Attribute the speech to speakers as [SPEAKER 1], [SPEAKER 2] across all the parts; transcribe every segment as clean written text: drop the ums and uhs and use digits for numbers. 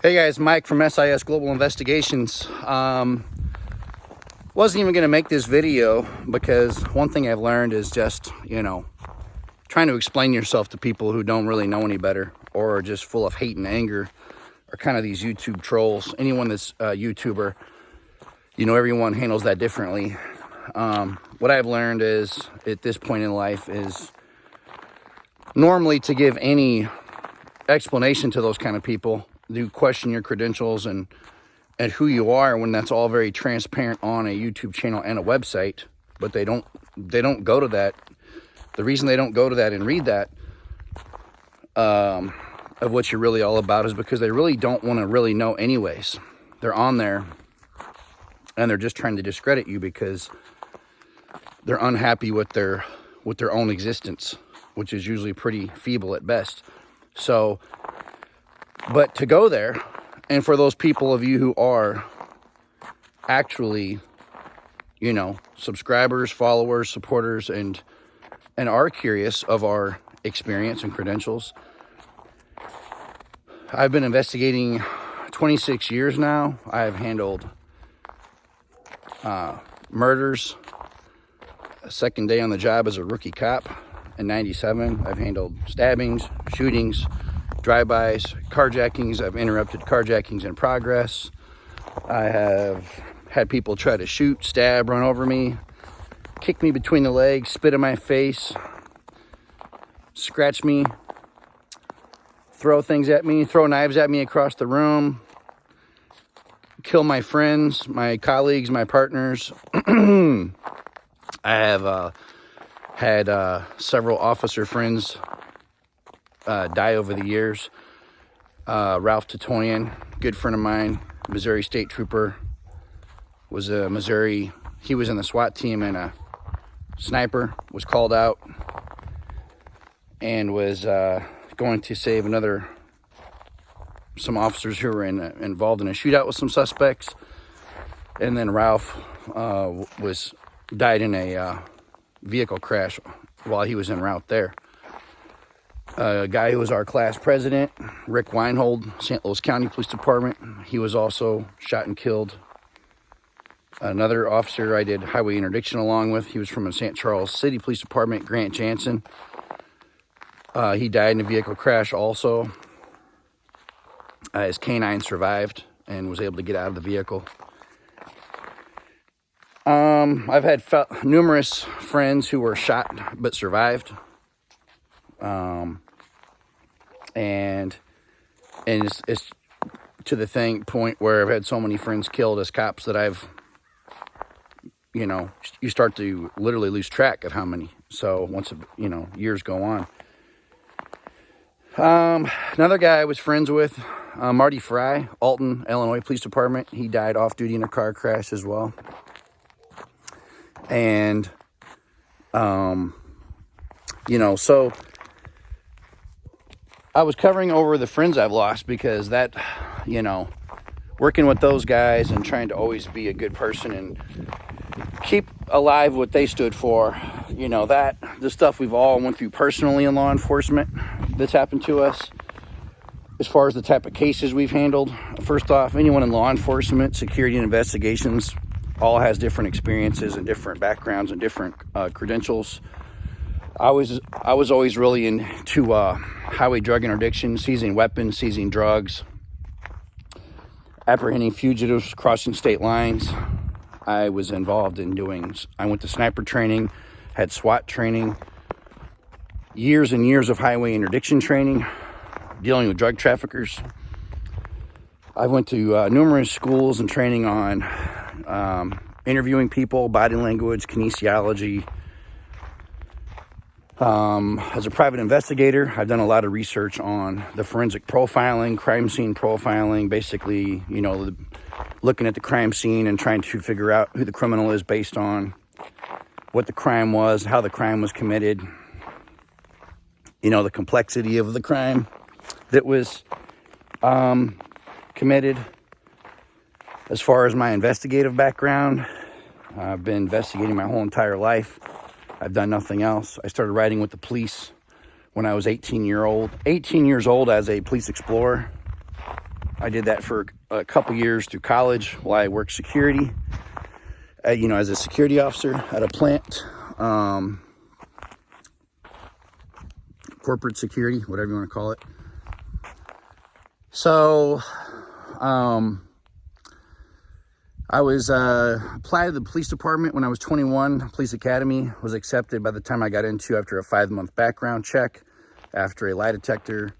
[SPEAKER 1] Hey guys, Mike from SIS Global Investigations. Wasn't even going to make this video because one thing I've learned is just, trying to explain yourself to people who don't really know any better or are just full of hate and anger are kind of these YouTube trolls. Anyone that's a YouTuber, everyone handles that differently. What I've learned is at this point in life is normally to give any explanation to those kind of people, do question your credentials and who you are when that's all very transparent on a YouTube channel and a website, but they don't go to that. The reason they don't go to that and read that of what you're really all about is because they really don't want to really know anyways. They're on there and they're just trying to discredit you because they're unhappy with their own existence, which is usually pretty feeble at best. So, but to go there, and for those people of you who are actually, subscribers, followers, supporters, and are curious of our experience and credentials, I've been investigating 26 years now. I've handled murders. A second day on the job as a rookie cop in '97. I've handled stabbings, shootings, drive-bys, carjackings. I've interrupted carjackings in progress. I have had people try to shoot, stab, run over me, kick me between the legs, spit in my face, scratch me, throw things at me, throw knives at me across the room, kill my friends, my colleagues, my partners. I have had several officer friends die over the years. Ralph Titoyan, good friend of mine, Missouri State Trooper, was a Missouri. He was in the SWAT team and a sniper was called out and was going to save some officers who were involved in a shootout with some suspects. And then Ralph died in a vehicle crash while he was en route there. A guy who was our class president, Rick Weinhold, St. Louis County Police Department. He was also shot and killed. Another officer I did highway interdiction along with, he was from the St. Charles City Police Department, Grant Jansen. He died in a vehicle crash also. His canine survived and was able to get out of the vehicle. I've had numerous friends who were shot but survived. And it's to the point where I've had so many friends killed as cops that I've, you start to literally lose track of how many. So once, years go on. Another guy I was friends with, Marty Fry, Alton, Illinois Police Department. He died off duty in a car crash as well. And, so I was covering over the friends I've lost because that, working with those guys and trying to always be a good person and keep alive what they stood for, the stuff we've all went through personally in law enforcement that's happened to us. As far as the type of cases we've handled, first off, anyone in law enforcement, security, and investigations all has different experiences and different backgrounds and different credentials. I was always really into highway drug interdiction, seizing weapons, seizing drugs, apprehending fugitives, crossing state lines. I was involved in I went to sniper training, had SWAT training, years and years of highway interdiction training, dealing with drug traffickers. I went to numerous schools and training on interviewing people, body language, kinesiology. As a private investigator, I've done a lot of research on the forensic profiling, crime scene profiling, basically, looking at the crime scene and trying to figure out who the criminal is based on what the crime was, how the crime was committed, the complexity of the crime that was committed. As far as my investigative background, I've been investigating my whole entire life. I've done nothing else. I started riding with the police when I was 18 years old as a police explorer. I did that for a couple years through college while I worked security, as a security officer at a plant, corporate security, whatever you want to call it. So, I was applied to the police department when I was 21. Police academy, was accepted by the time I got into after a 5-month background check, after a lie detector,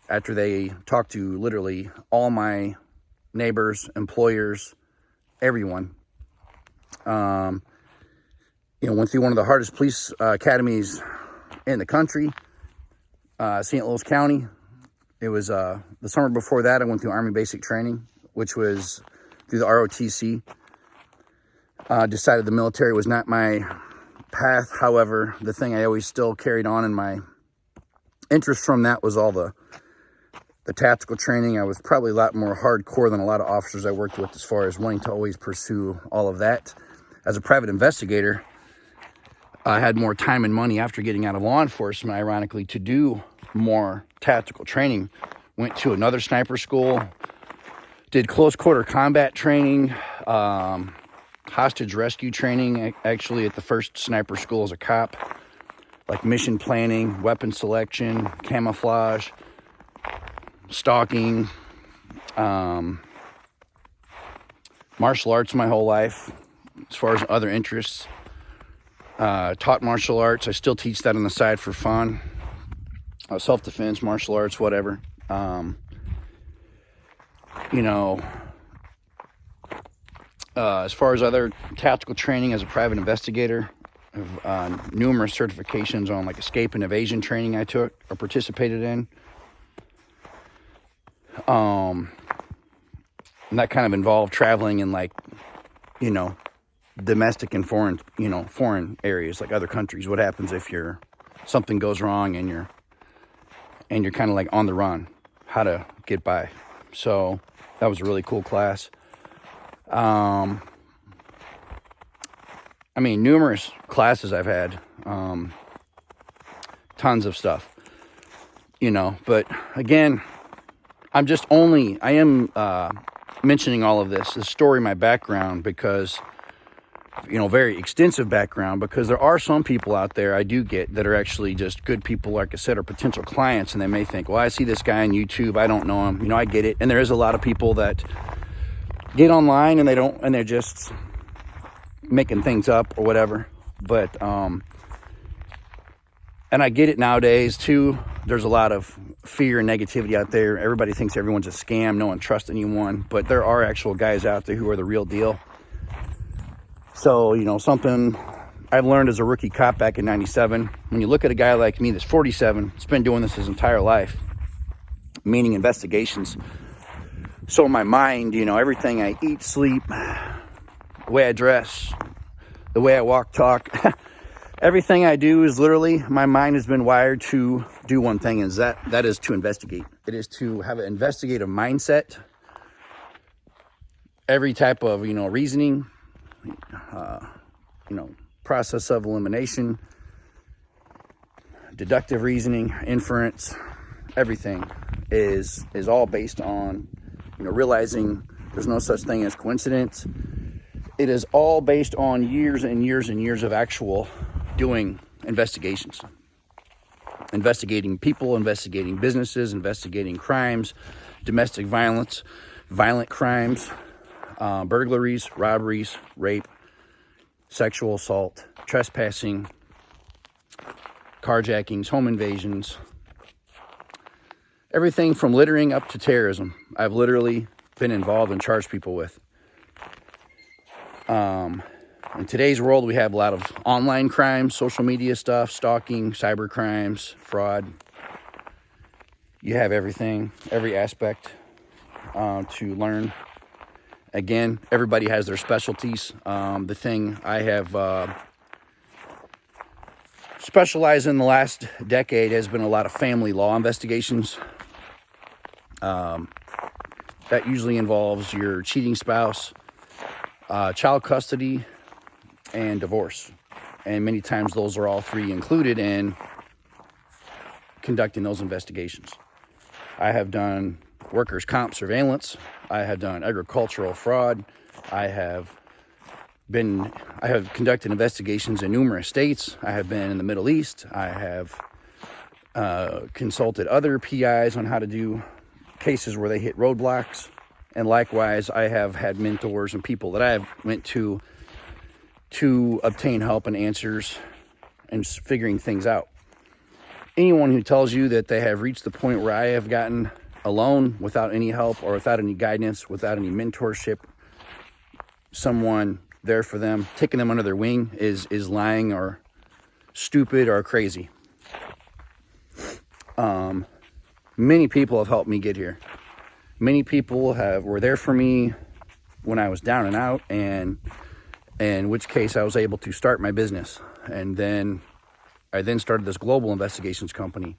[SPEAKER 1] after they talked to literally all my neighbors, employers, everyone. Went through one of the hardest police academies in the country, St. Louis County. It was the summer before that, I went through Army basic training, which was through the ROTC. Decided the military was not my path. However, the thing I always still carried on in my interest from that was all the tactical training. I was probably a lot more hardcore than a lot of officers I worked with as far as wanting to always pursue all of that. As a private investigator, I had more time and money after getting out of law enforcement, ironically, to do more tactical training. Went to another sniper school, did close quarter combat training, hostage rescue training, actually at the first sniper school as a cop, like mission planning, weapon selection, camouflage, stalking, martial arts my whole life. As far as other interests, taught martial arts. I still teach that on the side for fun. Self-defense, martial arts, whatever. As far as other tactical training as a private investigator, I have numerous certifications on like escape and evasion training I took or participated in. And that kind of involved traveling in domestic and foreign areas, like other countries. What happens if something goes wrong and you're kind of like on the run, how to get by. So that was a really cool class. Numerous classes I've had, tons of stuff, but again, I am mentioning all of this story, my background, because, very extensive background, because there are some people out there I do get that are actually just good people, like I said, are potential clients, and they may think, well, I see this guy on YouTube, I don't know him, I get it. And there is a lot of people that get online and they're just making things up or whatever. But, and I get it nowadays too. There's a lot of fear and negativity out there. Everybody thinks everyone's a scam. No one trusts anyone, but there are actual guys out there who are the real deal. So, something I've learned as a rookie cop back in 97, when you look at a guy like me that's 47, has been doing this his entire life, meaning investigations. So in my mind, everything I eat, sleep, the way I dress, the way I walk, talk, everything I do is literally, my mind has been wired to do one thing, is that is to investigate. It is to have an investigative mindset. Every type of, reasoning, process of elimination, deductive reasoning, inference, everything is all based on, realizing there's no such thing as coincidence. It is all based on years and years and years of actual doing investigations. Investigating people, investigating businesses, investigating crimes, domestic violence, violent crimes, burglaries, robberies, rape, sexual assault, trespassing, carjackings, home invasions, everything from littering up to terrorism. I've literally been involved and charged people with. In today's world, we have a lot of online crimes, social media stuff, stalking, cyber crimes, fraud. You have everything, every aspect to learn. Again, everybody has their specialties. The thing I have specialized in the last decade has been a lot of family law investigations. That usually involves your cheating spouse, child custody, and divorce. And many times those are all three included in conducting those investigations. I have done workers' comp surveillance. I have done agricultural fraud. I have conducted investigations in numerous states. I have been in the Middle East. I have consulted other PIs on how to do cases where they hit roadblocks. And likewise, I have had mentors and people that I have went to obtain help and answers and figuring things out. Anyone who tells you that they have reached the point where I have gotten alone without any help or without any guidance, without any mentorship, someone there for them, taking them under their wing is lying or stupid or crazy. Many people have helped me get here. Many people were there for me when I was down and out, and in which case I was able to start my business. And then I started this global investigations company,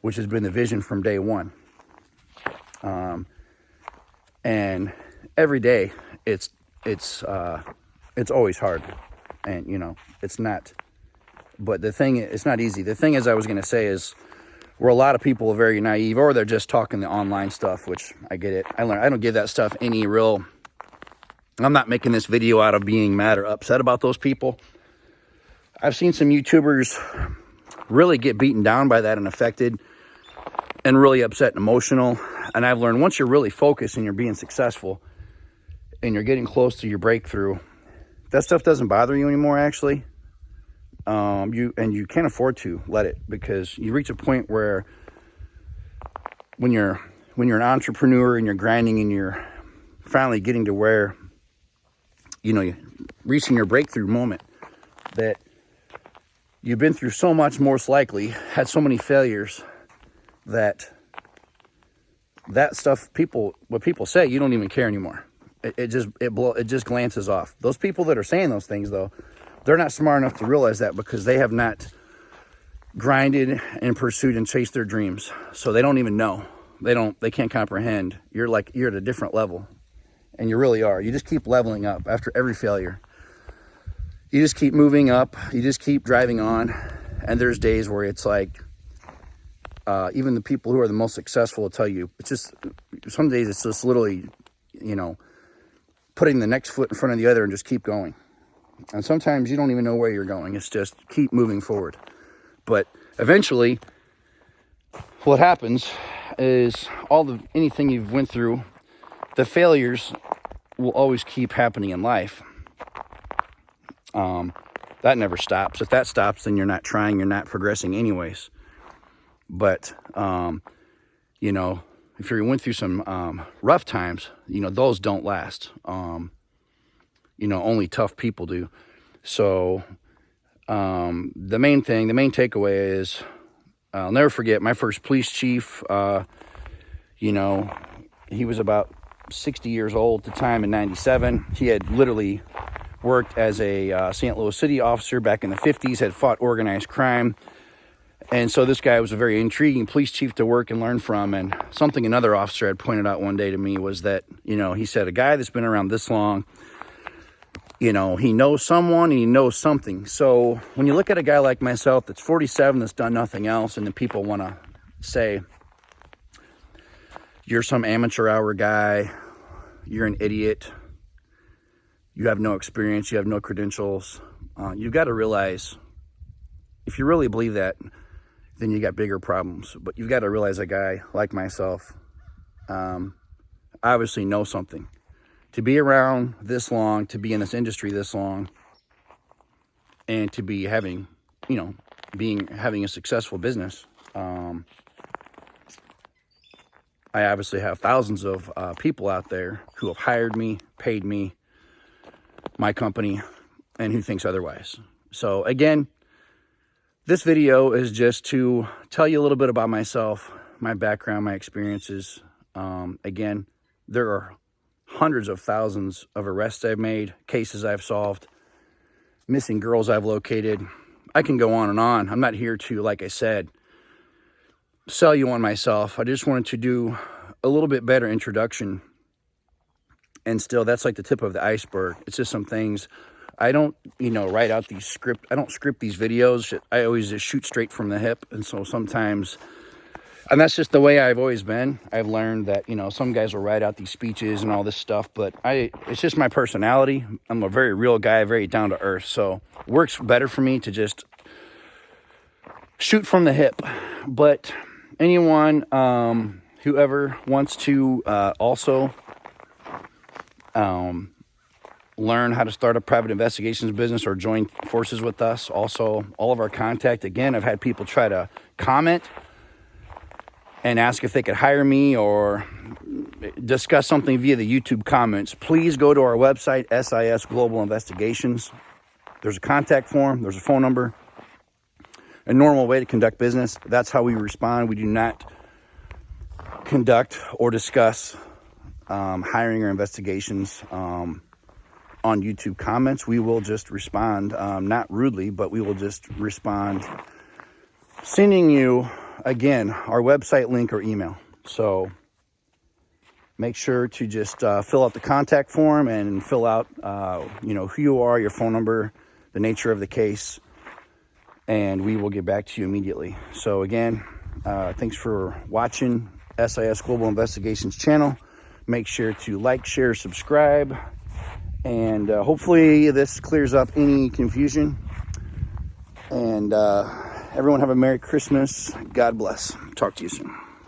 [SPEAKER 1] which has been the vision from day one. And every day it's always hard, and it's not, but it's not easy. The thing is, I was going to say is, where a lot of people are very naive, or they're just talking the online stuff, which I get it. I don't give that stuff any real, I'm not making this video out of being mad or upset about those people. I've seen some YouTubers really get beaten down by that and affected and really upset and emotional. And I've learned once you're really focused and you're being successful and you're getting close to your breakthrough, that stuff doesn't bother you anymore, actually. You can't afford to let it, because you reach a point where when you're an entrepreneur and you're grinding and you're finally getting to where, you're reaching your breakthrough moment, that you've been through so much, most likely had so many failures, that stuff, what people say, you don't even care anymore. It just glances off. Those people that are saying those things, though, they're not smart enough to realize that, because they have not grinded and pursued and chased their dreams. So they don't even know. They can't comprehend. You're at a different level, and you really are. You just keep leveling up after every failure. You just keep moving up. You just keep driving on. And there's days where it's like, even the people who are the most successful will tell you, some days it's just literally, putting the next foot in front of the other and just keep going. And sometimes you don't even know where you're going. It's just keep moving forward. But eventually, what happens is anything you've went through, the failures will always keep happening in life. That never stops. If that stops, then you're not trying, you're not progressing anyways. But, if you went through some rough times, those don't last. Only tough people do. So the main takeaway is, I'll never forget my first police chief. He was about 60 years old at the time in 97. He had literally worked as a St. Louis City officer back in the 50s, had fought organized crime. And so this guy was a very intriguing police chief to work and learn from. And something another officer had pointed out one day to me was that, he said, a guy that's been around this long, he knows someone, and he knows something. So when you look at a guy like myself that's 47, that's done nothing else, and then people want to say, you're some amateur hour guy, you're an idiot, you have no experience, you have no credentials, you've got to realize, if you really believe that, then you got bigger problems. But you've got to realize a guy like myself obviously knows something. To be around this long, to be in this industry this long, and to be having a successful business, I obviously have thousands of people out there who have hired me, paid me, my company, and who thinks otherwise. So again, this video is just to tell you a little bit about myself, my background, my experiences. Again, there are hundreds of thousands of arrests I've made, cases I've solved, missing girls I've located. I can go on and on. I'm not here to, like I said, sell you on myself. I just wanted to do a little bit better introduction. And still, that's like the tip of the iceberg. It's just some things. I don't, write out these script. I don't script these videos. I always just shoot straight from the hip. And so sometimes, And that's just the way I've always been. I've learned that, you know, some guys will write out these speeches and all this stuff, but it's just my personality. I'm a very real guy, very down to earth. So it works better for me to just shoot from the hip. But anyone, whoever wants to also learn how to start a private investigations business or join forces with us, also all of our contact. Again, I've had people try to comment and ask if they could hire me or discuss something via the YouTube comments. Please go to our website, SIS Global Investigations. There's a contact form, there's a phone number, a normal way to conduct business. That's how we respond. We do not conduct or discuss hiring or investigations on YouTube comments. We will just respond, not rudely, but we will just respond sending you, again, our website link or email. So make sure to just fill out the contact form and fill out, you know, who you are, your phone number, the nature of the case, and we will get back to you immediately. So again, thanks for watching SIS Global Investigations channel. Make sure to like, share, subscribe, and hopefully this clears up any confusion. And everyone have a Merry Christmas. God bless. Talk to you soon.